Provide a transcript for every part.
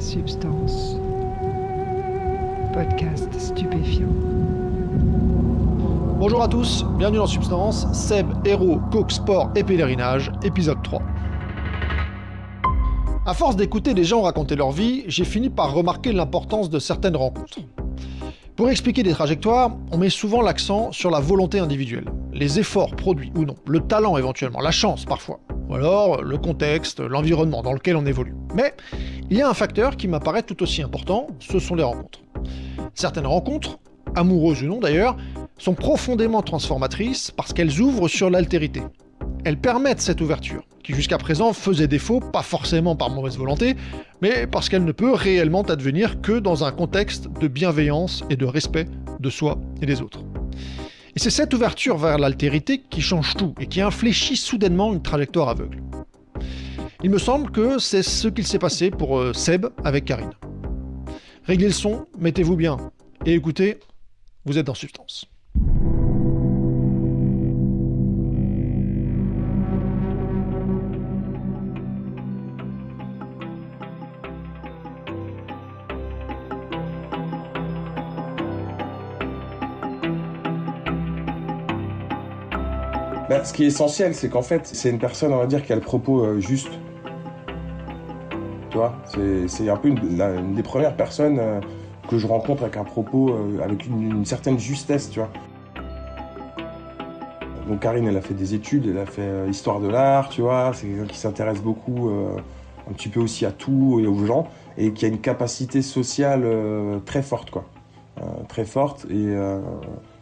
Substance. Podcast stupéfiant. Bonjour à tous, bienvenue dans Substance, Seb, héros, coke, sport et pèlerinage, épisode 3. À force d'écouter des gens raconter leur vie, j'ai fini par remarquer l'importance de certaines rencontres. Pour expliquer des trajectoires, on met souvent l'accent sur la volonté individuelle, les efforts produits ou non, le talent éventuellement, la chance parfois, ou alors le contexte, l'environnement dans lequel on évolue. Mais il y a un facteur qui m'apparaît tout aussi important, ce sont les rencontres. Certaines rencontres, amoureuses ou non d'ailleurs, sont profondément transformatrices parce qu'elles ouvrent sur l'altérité. Elles permettent cette ouverture, qui jusqu'à présent faisait défaut, pas forcément par mauvaise volonté, mais parce qu'elle ne peut réellement advenir que dans un contexte de bienveillance et de respect de soi et des autres. Et c'est cette ouverture vers l'altérité qui change tout et qui infléchit soudainement une trajectoire aveugle. Il me semble que c'est ce qu'il s'est passé pour Seb avec Karine. Réglez le son, mettez-vous bien et écoutez, vous êtes dans Substance. Ce qui est essentiel, c'est qu'en fait, c'est une personne, on va dire, qui a le propos juste. Tu vois, c'est un peu une des premières personnes que je rencontre avec un propos, avec une certaine justesse, tu vois. Donc Karine, elle a fait des études, elle a fait histoire de l'art, tu vois, c'est quelqu'un qui s'intéresse beaucoup un petit peu aussi à tout et aux gens, et qui a une capacité sociale très forte, quoi. Très forte, et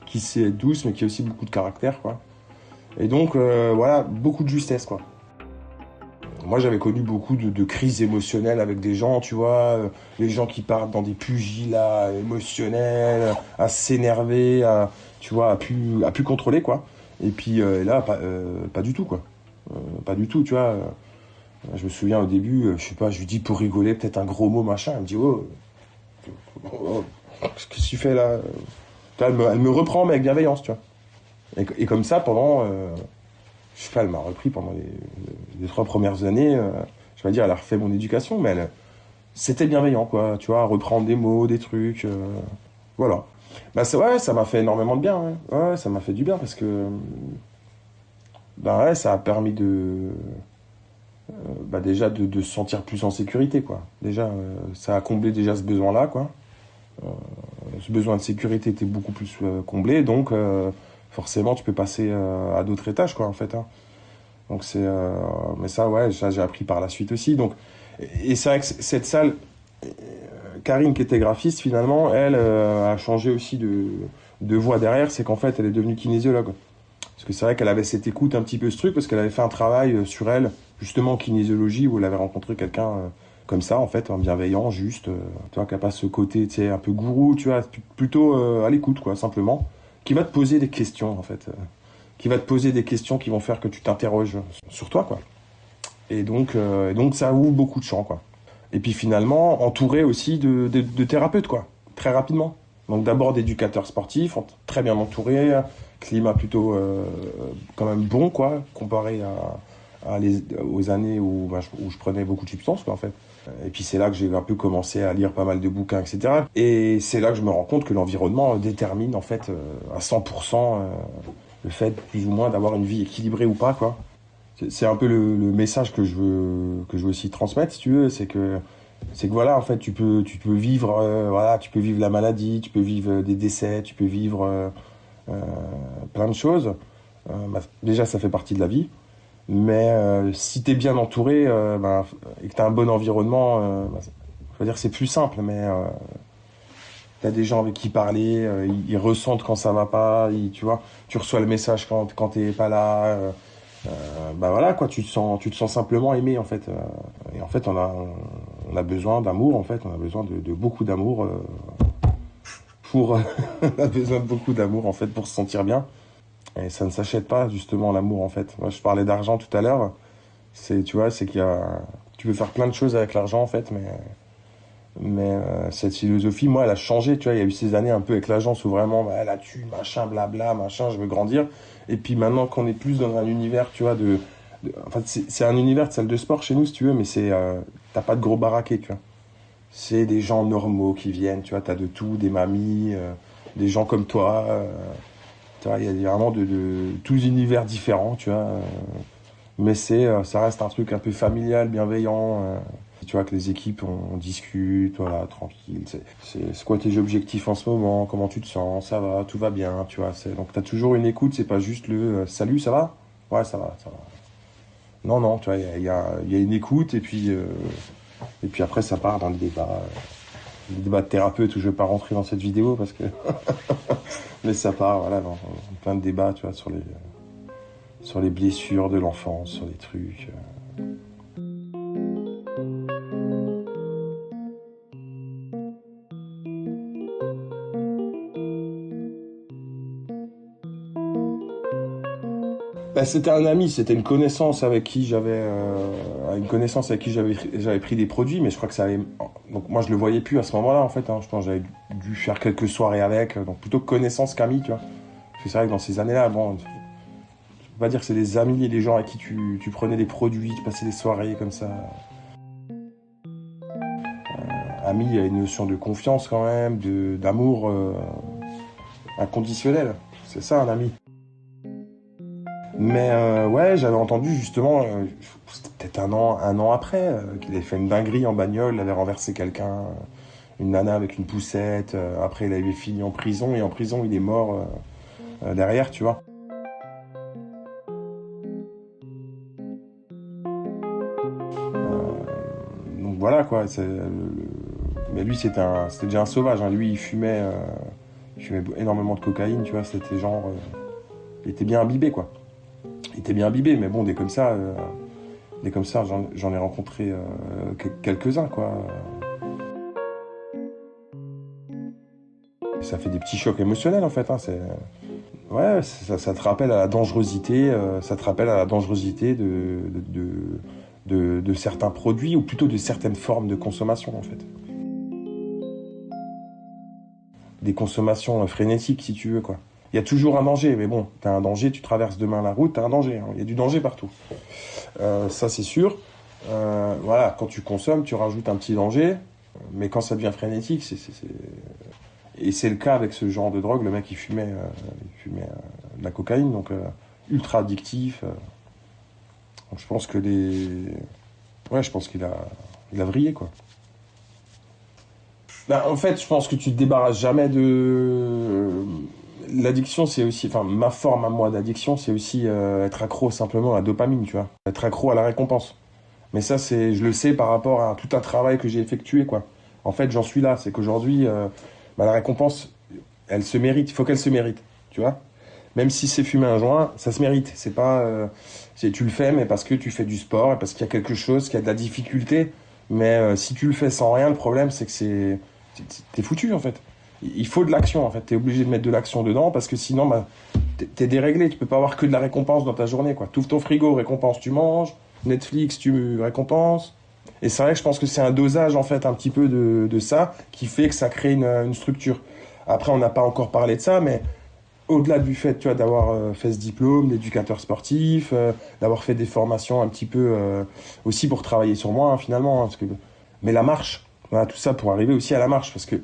qui sait être douce, mais qui a aussi beaucoup de caractère, quoi. Et donc, voilà, beaucoup de justesse, quoi. Moi, j'avais connu beaucoup de crises émotionnelles avec des gens, tu vois, les gens qui partent dans des pugilats émotionnels, à s'énerver, tu vois, à plus contrôler, quoi. Et puis là, pas du tout, quoi. Pas du tout, tu vois. Je me souviens au début, je sais pas, je lui dis pour rigoler, peut-être un gros mot, machin. Elle me dit, qu'est-ce que tu fais là? Elle me reprend, mais avec bienveillance, tu vois. Et comme ça, pendant, je sais pas, elle m'a repris pendant les 3 premières années, je vais dire, elle a refait mon éducation, mais c'était bienveillant, quoi, tu vois, reprendre des mots, des trucs, voilà. Ouais, ça m'a fait énormément de bien, ouais. Ouais, ça m'a fait du bien, parce que, ouais, ça a permis déjà de se sentir plus en sécurité, quoi. Déjà, ça a comblé déjà ce besoin-là, quoi. Ce besoin de sécurité était beaucoup plus comblé, donc forcément tu peux passer à d'autres étages, quoi, en fait, hein. Donc mais ça, ouais, ça j'ai appris par la suite aussi. Donc, et c'est vrai que cette salle, Karine qui était graphiste, finalement, elle a changé aussi de voie derrière, c'est qu'en fait elle est devenue kinésiologue. Parce que c'est vrai qu'elle avait cette écoute un petit peu ce truc, parce qu'elle avait fait un travail sur elle, justement en kinésiologie, où elle avait rencontré quelqu'un comme ça, en fait, un bienveillant, juste, tu vois, qui n'a pas ce côté, tu sais, un peu gourou, tu vois, plutôt à l'écoute, quoi, simplement, qui va te poser des questions, en fait, qui va te poser des questions qui vont faire que tu t'interroges sur toi, quoi. Et donc ça ouvre beaucoup de champs, quoi. Et puis finalement, entouré aussi de thérapeutes, quoi, très rapidement. Donc d'abord d'éducateurs sportifs, très bien entourés, climat plutôt quand même bon, quoi, comparé aux années où je prenais beaucoup de substances, quoi, en fait. Et puis c'est là que j'ai un peu commencé à lire pas mal de bouquins, etc. Et c'est là que je me rends compte que l'environnement détermine en fait à 100% le fait plus ou moins d'avoir une vie équilibrée ou pas, quoi. C'est un peu le message que je veux aussi transmettre, si tu veux, c'est que voilà, en fait tu peux vivre voilà, tu peux vivre la maladie, tu peux vivre des décès, tu peux vivre plein de choses. Déjà ça fait partie de la vie. Mais si t'es bien entouré et que t'as un bon environnement, je veux dire c'est plus simple, mais t'as des gens avec qui parler, ils ressentent quand ça va pas, tu vois, tu reçois le message quand t'es pas là, voilà, quoi, tu te sens simplement aimé, en fait. Et en fait on a besoin d'amour, en fait, on a besoin de beaucoup d'amour on a besoin de beaucoup d'amour, en fait, pour se sentir bien. Et ça ne s'achète pas, justement, l'amour, en fait. Moi, je parlais d'argent tout à l'heure. Tu vois, c'est tu peux faire plein de choses avec l'argent, en fait, mais cette philosophie, moi, elle a changé, tu vois. Il y a eu ces années un peu avec l'agence où vraiment, la thune, machin, blabla, machin, je veux grandir. Et puis maintenant qu'on est plus dans un univers, tu vois, en fait, c'est un univers de salle de sport chez nous, si tu veux, mais t'as pas de gros baraquet, tu vois. c'est des gens normaux qui viennent, tu vois, t'as de tout, des mamies, des gens comme toi, tu vois, il y a vraiment de tous univers différents, tu vois, mais ça reste un truc un peu familial, bienveillant, tu vois, que les équipes, on discute, voilà, tranquille, c'est quoi tes objectifs en ce moment, comment tu te sens, ça va, tout va bien, tu vois, donc t'as toujours une écoute, c'est pas juste salut, ça va? Ouais, ça va, ça va. Non, non, tu vois, il y a une écoute, et puis après, ça part dans le débat de thérapeute où je vais pas rentrer dans cette vidéo parce que. Mais ça part, voilà, dans plein de débats, tu vois, sur les blessures de l'enfance, sur les trucs. Ben, c'était un ami, c'était une connaissance avec qui j'avais pris des produits, mais je crois que ça avait. Donc moi, je le voyais plus à ce moment-là, en fait. Hein. Je pense que j'avais dû faire quelques soirées avec, donc plutôt connaissance qu'ami, tu vois. Parce que c'est vrai que dans ces années-là, bon, je peux pas dire que c'est des amis et des gens à qui tu prenais des produits, tu passais des soirées comme ça. Ami, il y a une notion de confiance quand même, d'amour inconditionnel. C'est ça, un ami. Mais ouais, j'avais entendu justement, c'était peut-être un an après, qu'il avait fait une dinguerie en bagnole, il avait renversé quelqu'un, une nana avec une poussette. Après, il avait fini en prison, et en prison, il est mort derrière, tu vois. Donc voilà, quoi. Mais lui, c'était déjà un sauvage. Hein. Lui, il fumait énormément de cocaïne, tu vois. C'était genre, il était bien imbibé, quoi. Il était bien imbibé, mais bon, des comme ça, j'en ai rencontré quelques-uns, quoi. Ça fait des petits chocs émotionnels, en fait. Hein. Ouais, ça te rappelle à la dangerosité, de certains produits, ou plutôt de certaines formes de consommation, en fait. Des consommations frénétiques, si tu veux, quoi. Il y a toujours un danger, mais bon, t'as un danger, tu traverses demain la route, t'as un danger. Hein. Il y a du danger partout. Ça, c'est sûr. Voilà, quand tu consommes, tu rajoutes un petit danger, mais quand ça devient frénétique, Et c'est le cas avec ce genre de drogue. Le mec, il fumait de la cocaïne, donc ultra addictif. Donc je pense que je pense qu'il a vrillé, quoi. Bah, en fait, je pense que tu te débarrasses jamais de. L'addiction, c'est aussi. Enfin, ma forme à moi d'addiction, c'est aussi être accro simplement à la dopamine, tu vois. Être accro à la récompense. Mais ça, je le sais par rapport à tout un travail que j'ai effectué, quoi. En fait, j'en suis là. C'est qu'aujourd'hui, la récompense, elle se mérite. Il faut qu'elle se mérite, tu vois. Même si c'est fumer un joint, ça se mérite. C'est pas. Tu le fais, mais parce que tu fais du sport, et parce qu'il y a quelque chose, qu'il y a de la difficulté. Mais si tu le fais sans rien, le problème, c'est que t'es foutu, en fait. Il faut de l'action, en fait. T'es obligé de mettre de l'action dedans, parce que sinon, t'es déréglé. Tu peux pas avoir que de la récompense dans ta journée, quoi. T'ouvres ton frigo, récompense, tu manges. Netflix, tu récompenses. Et c'est vrai que je pense que c'est un dosage, en fait, un petit peu de ça, qui fait que ça crée une structure. Après, on n'a pas encore parlé de ça, mais au-delà du fait, tu vois, d'avoir fait ce diplôme d'éducateur sportif, d'avoir fait des formations un petit peu aussi pour travailler sur moi, hein, finalement. Hein, mais la marche, voilà, tout ça pour arriver aussi à la marche, parce que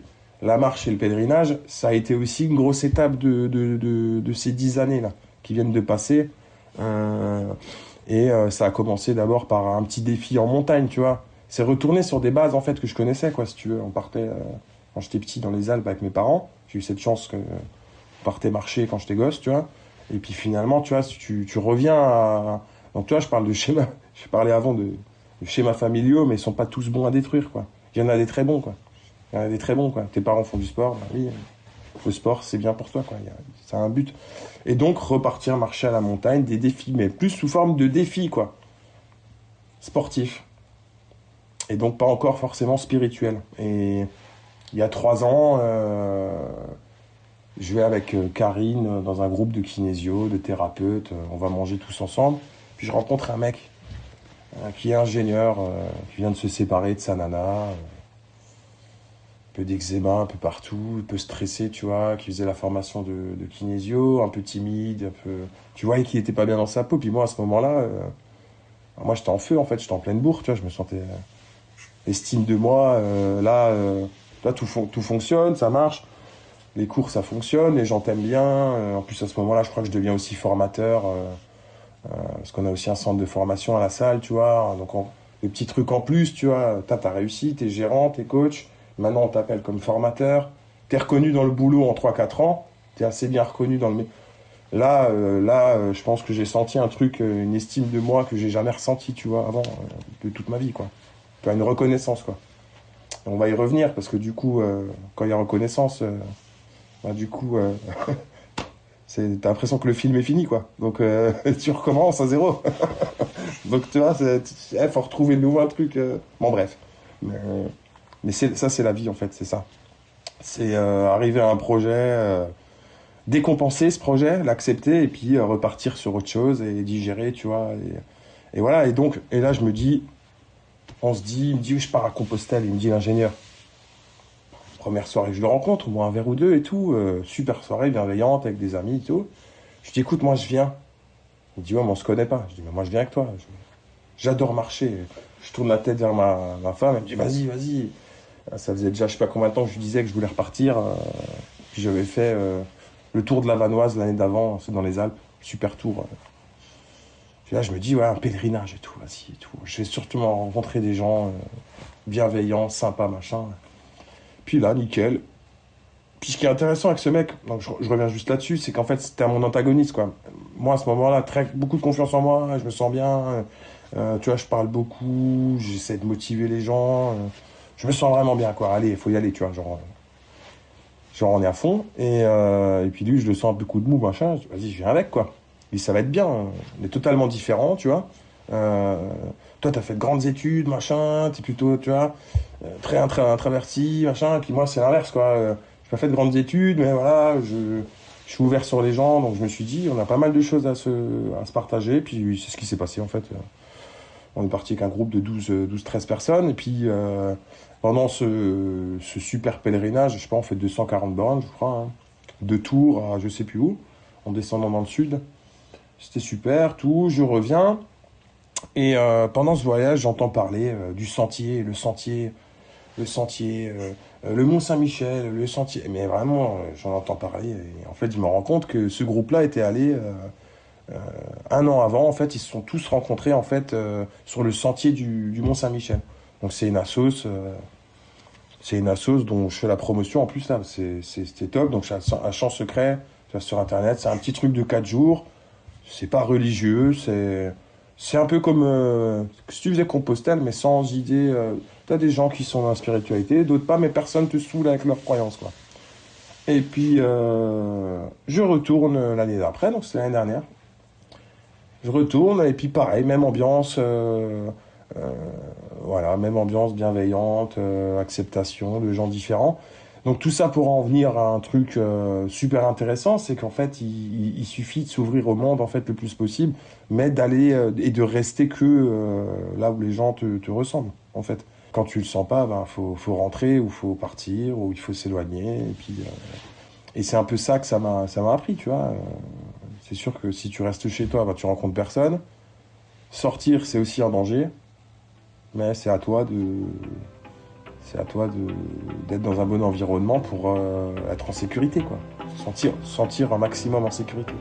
la marche et le pèlerinage, ça a été aussi une grosse étape de ces 10 années-là, qui viennent de passer. Ça a commencé d'abord par un petit défi en montagne, tu vois. C'est retourné sur des bases, en fait, que je connaissais, quoi, si tu veux. On partait, quand j'étais petit, dans les Alpes avec mes parents. J'ai eu cette chance que partais marcher quand j'étais gosse, tu vois. Et puis finalement, tu vois, tu reviens à. Donc, tu vois, je parle de schéma. Je parlais avant de schémas familiaux, mais ils sont pas tous bons à détruire, quoi. Il y en a des très bons, quoi. Il y en a des très bons, quoi. Tes parents font du sport, bah oui. Le sport, c'est bien pour toi, quoi. Ça a un but. Et donc, repartir marcher à la montagne, des défis, mais plus sous forme de défis, quoi. Sportifs. Et donc, pas encore forcément spirituel. Et il y a 3 ans, je vais avec Karine dans un groupe de kinésio, de thérapeutes. On va manger tous ensemble. Puis je rencontre un mec qui est ingénieur, qui vient de se séparer de sa nana. Un peu d'eczéma un peu partout, un peu stressé, tu vois, qui faisait la formation de kinésio, un peu timide, un peu. Tu vois, et qui était pas bien dans sa peau. Puis moi, à ce moment-là, moi, j'étais en feu, en fait, j'étais en pleine bourre, tu vois, je me sentais. estime de moi, là tout fonctionne, ça marche. Les cours, ça fonctionne, les gens t'aiment bien. En plus, à ce moment-là, je crois que je deviens aussi formateur, parce qu'on a aussi un centre de formation à la salle, tu vois. Donc, des petits trucs en plus, tu vois. T'as réussi, t'es gérant, t'es coach. Maintenant, on t'appelle comme formateur. T'es reconnu dans le boulot en 3-4 ans. T'es assez bien reconnu dans le... Là, je pense que j'ai senti un truc, une estime de moi que j'ai jamais ressenti, tu vois, avant, de toute ma vie, quoi. Tu vois, une reconnaissance, quoi. On va y revenir, parce que du coup, quand il y a reconnaissance, bah, du coup, t'as l'impression que le film est fini, quoi. Donc, tu recommences à zéro. Donc, tu vois, faut retrouver de nouveau un truc. Bon, bref. Mais ça, c'est la vie, en fait, c'est ça. C'est arriver à un projet, décompenser ce projet, l'accepter, et puis repartir sur autre chose et digérer, tu vois. Et voilà, et là, je me dis, il me dit, je pars à Compostelle, il me dit l'ingénieur. Première soirée que je le rencontre, moi un verre ou deux et tout, super soirée, bienveillante, avec des amis et tout. Je dis, écoute, moi je viens. Il me dit, ouais, mais on se connaît pas. Je dis, mais moi je viens avec toi. J'adore marcher. Je tourne la tête vers ma femme, elle me dit, vas-y. Ça faisait déjà je sais pas combien de temps que je lui disais que je voulais repartir. Puis j'avais fait le tour de la Vanoise l'année d'avant, c'est dans les Alpes, super tour. Puis là je me dis, ouais, un pèlerinage et tout, vas-y et tout. Je vais surtout rencontrer des gens bienveillants, sympas, machin. Puis là, nickel. Puis ce qui est intéressant avec ce mec, donc je reviens juste là-dessus, c'est qu'en fait c'était mon antagoniste, quoi. Moi à ce moment-là, beaucoup de confiance en moi, je me sens bien, tu vois, je parle beaucoup, j'essaie de motiver les gens, je me sens vraiment bien, quoi. Allez, il faut y aller, tu vois, genre on est à fond. Et puis lui, je le sens un peu coup de mou, machin, je dis, vas-y, je viens avec, quoi. Et ça va être bien, on est totalement différents, tu vois. Toi, t'as fait de grandes études, machin, t'es plutôt, tu vois, très introverti, machin, et puis moi, c'est l'inverse, quoi. J'ai pas fait de grandes études, mais voilà, je suis ouvert sur les gens, donc je me suis dit, on a pas mal de choses à se partager, puis c'est ce qui s'est passé, en fait. On est parti avec un groupe de 12-13 personnes, et puis pendant ce super pèlerinage, je sais pas, on fait 240 bornes, je crois, hein, de Tours à je sais plus où, en descendant dans le sud. C'était super, tout, je reviens. Et pendant ce voyage, j'entends parler du sentier, le Mont Saint-Michel, le sentier. Mais vraiment, j'en entends parler. Et en fait, je me rends compte que ce groupe-là était allé un an avant. En fait, ils se sont tous rencontrés en fait sur le sentier du Mont Saint-Michel. Donc c'est une assos dont je fais la promotion en plus là. C'était top. Donc c'est un champ secret sur Internet. C'est un petit truc de 4 jours. C'est pas religieux. C'est un peu comme si tu faisais Compostelle, mais sans idée. T'as des gens qui sont dans la spiritualité, d'autres pas, mais personne te saoule avec leurs croyances, quoi. Et puis, je retourne l'année d'après, donc c'est l'année dernière. Je retourne, et puis pareil, même ambiance, voilà, même ambiance bienveillante, acceptation de gens différents. Donc tout ça pour en venir à un truc super intéressant, c'est qu'en fait, il suffit de s'ouvrir au monde en fait le plus possible, mais d'aller et de rester que là où les gens te ressemblent, en fait. Quand tu le sens pas, ben faut rentrer ou faut partir ou il faut s'éloigner. Et puis et c'est un peu ça que ça m'a appris, tu vois. C'est sûr que si tu restes chez toi, ben, tu rencontres personne. Sortir, c'est aussi un danger, mais d'être dans un bon environnement pour être en sécurité, quoi. Sentir un maximum en sécurité.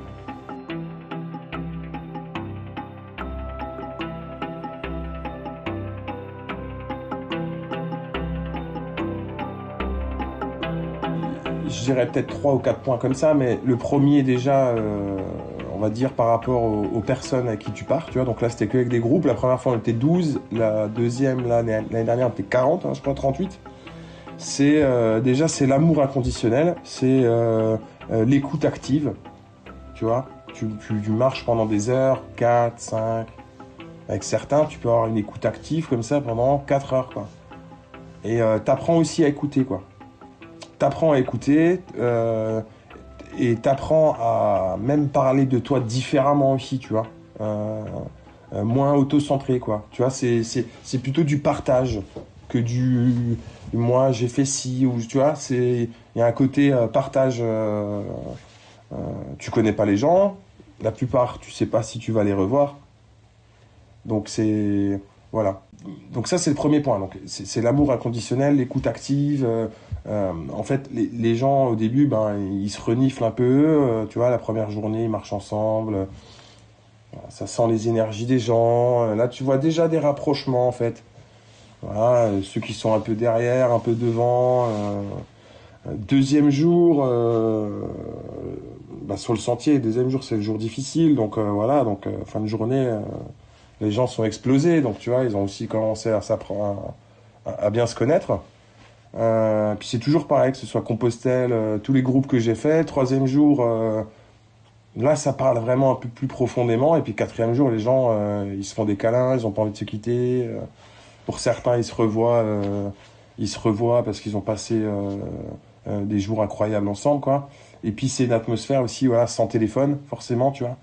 Je dirais peut-être 3 ou 4 points comme ça, mais le premier déjà, on va dire par rapport aux personnes avec qui tu pars, tu vois. Donc là, c'était que avec des groupes. La première fois, on était 12. La deuxième, l'année dernière, on était 40, hein, je crois 38. Déjà, c'est l'amour inconditionnel, c'est l'écoute active, tu vois. Tu marches pendant des heures, 4, 5. Avec certains, tu peux avoir une écoute active comme ça pendant 4 heures, quoi. Et t'apprends aussi à écouter, quoi. T'apprends à écouter et t'apprends à même parler de toi différemment aussi, tu vois. Moins auto-centré, quoi. Tu vois, c'est plutôt du partage que du moi j'ai fait ci ou tu vois, il y a un côté partage. Tu connais pas les gens, la plupart tu sais pas si tu vas les revoir, donc Voilà. Donc ça, c'est le premier point. Donc, c'est l'amour inconditionnel, l'écoute active. En fait, les gens, au début, ils se reniflent un peu. Tu vois, la première journée, ils marchent ensemble. Ça sent les énergies des gens. Là, tu vois déjà des rapprochements, en fait. Voilà, ceux qui sont un peu derrière, un peu devant. Deuxième jour, sur le sentier, deuxième jour, c'est le jour difficile. Donc, voilà, fin de journée... les gens sont explosés, donc tu vois, ils ont aussi commencé à bien se connaître. Puis c'est toujours pareil, que ce soit Compostelle, tous les groupes que j'ai faits. Troisième jour, là, ça parle vraiment un peu plus profondément. Et puis quatrième jour, les gens, ils se font des câlins, ils n'ont pas envie de se quitter. Pour certains, ils se revoient parce qu'ils ont passé des jours incroyables ensemble, quoi. Et puis c'est une atmosphère aussi, voilà, sans téléphone, forcément, tu vois,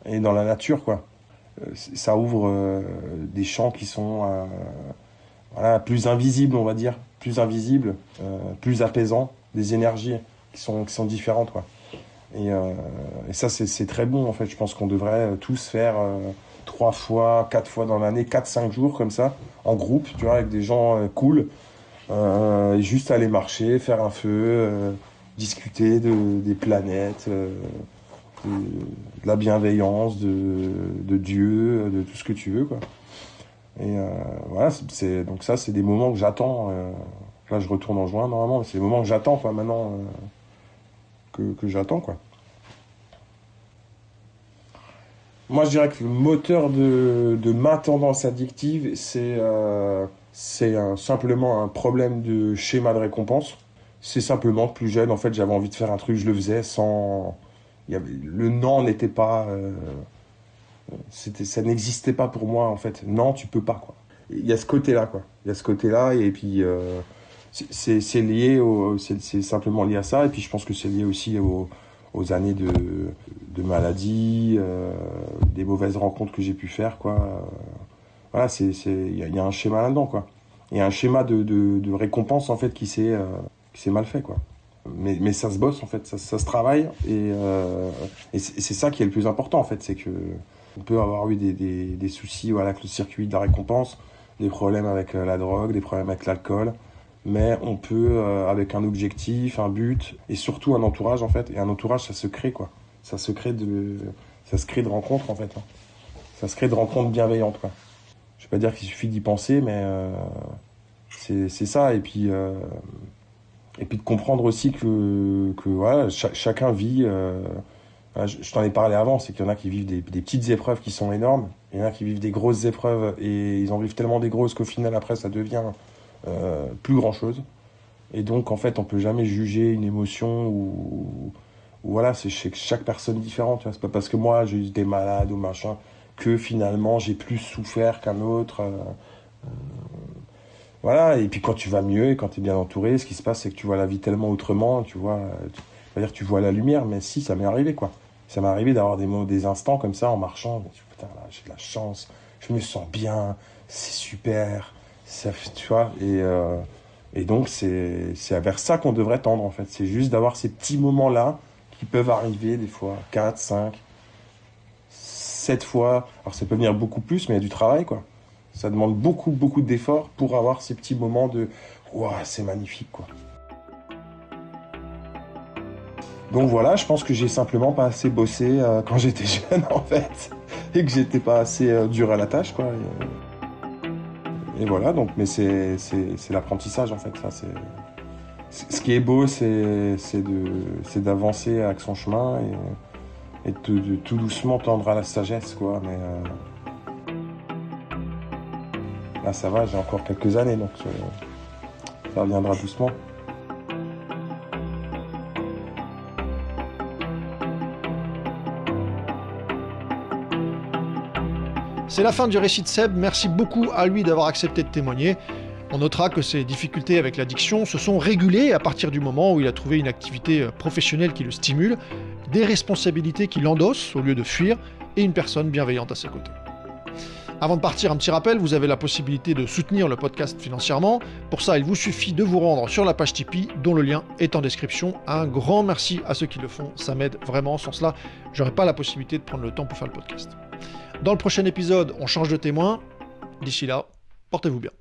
et dans la nature, quoi. Ça ouvre des champs qui sont plus invisibles, on va dire, plus invisibles, plus apaisants, des énergies qui sont différentes, quoi. Et ça, c'est très bon, en fait. Je pense qu'on devrait tous faire 3 fois, 4 fois dans l'année, 4-5 jours comme ça, en groupe, tu vois, avec des gens cool, et juste aller marcher, faire un feu, discuter des planètes, de la bienveillance, de Dieu, de tout ce que tu veux, quoi. Et voilà, donc ça, c'est des moments que j'attends. Là, je retourne en juin, normalement, mais c'est des moments que j'attends, quoi, maintenant, que j'attends, quoi. Moi, je dirais que le moteur de ma tendance addictive, c'est simplement un problème de schéma de récompense. C'est simplement que plus jeune, en fait, j'avais envie de faire un truc, je le faisais sans... le non n'était pas... ça n'existait pas pour moi, en fait. Non, tu peux pas, quoi. Il y a ce côté-là, quoi. Il y a ce côté-là, et puis c'est lié c'est simplement lié à ça, et puis je pense que c'est lié aussi aux années de maladie, des mauvaises rencontres que j'ai pu faire, quoi. Voilà, il y a un schéma là-dedans, quoi. Il y a un schéma de récompense, en fait, qui s'est mal fait, quoi. Mais ça se bosse, en fait, ça se travaille, et c'est ça qui est le plus important, en fait, c'est que on peut avoir eu des soucis, voilà, avec le circuit de la récompense, des problèmes avec la drogue, des problèmes avec l'alcool, mais on peut, avec un objectif, un but, et surtout un entourage, en fait, et un entourage, ça se crée, quoi. Ça se crée de rencontres, en fait, hein. Ça se crée de rencontres bienveillantes, quoi. Je vais pas dire qu'il suffit d'y penser, mais c'est ça, et puis de comprendre aussi que voilà, chacun vit... je t'en ai parlé avant, c'est qu'il y en a qui vivent des petites épreuves qui sont énormes, il y en a qui vivent des grosses épreuves, et ils en vivent tellement des grosses qu'au final, après, ça devient plus grand-chose. Et donc, en fait, on peut jamais juger une émotion ou voilà, c'est chaque personne différente. C'est pas parce que moi, j'ai eu des malades ou machin, que finalement, j'ai plus souffert qu'un autre. Voilà, et puis quand tu vas mieux et quand tu es bien entouré, ce qui se passe, c'est que tu vois la vie tellement autrement, tu vois, c'est-à-dire que tu vois la lumière, mais si, ça m'est arrivé, quoi. Ça m'est arrivé d'avoir des instants comme ça en marchant, putain, là, j'ai de la chance, je me sens bien, c'est super, ça, tu vois, et donc c'est vers ça qu'on devrait tendre, en fait. C'est juste d'avoir ces petits moments-là qui peuvent arriver des fois 4, 5, 7 fois. Alors ça peut venir beaucoup plus, mais il y a du travail, quoi. Ça demande beaucoup, beaucoup d'efforts pour avoir ces petits moments de « Waouh, c'est magnifique, quoi ». Donc voilà, je pense que j'ai simplement pas assez bossé quand j'étais jeune, en fait, et que j'étais pas assez dur à la tâche, quoi. Et voilà, donc, mais c'est l'apprentissage, en fait, ça, ce qui est beau, c'est d'avancer avec son chemin et de tout doucement tendre à la sagesse, quoi, mais... Là, ça va, j'ai encore quelques années, donc ça reviendra doucement. C'est la fin du récit de Seb, merci beaucoup à lui d'avoir accepté de témoigner. On notera que ses difficultés avec l'addiction se sont régulées à partir du moment où il a trouvé une activité professionnelle qui le stimule, des responsabilités qu'il endosse au lieu de fuir, et une personne bienveillante à ses côtés. Avant de partir, un petit rappel, vous avez la possibilité de soutenir le podcast financièrement. Pour ça, il vous suffit de vous rendre sur la page Tipeee, dont le lien est en description. Un grand merci à ceux qui le font, ça m'aide vraiment. Sans cela, j'aurais pas la possibilité de prendre le temps pour faire le podcast. Dans le prochain épisode, on change de témoin. D'ici là, portez-vous bien.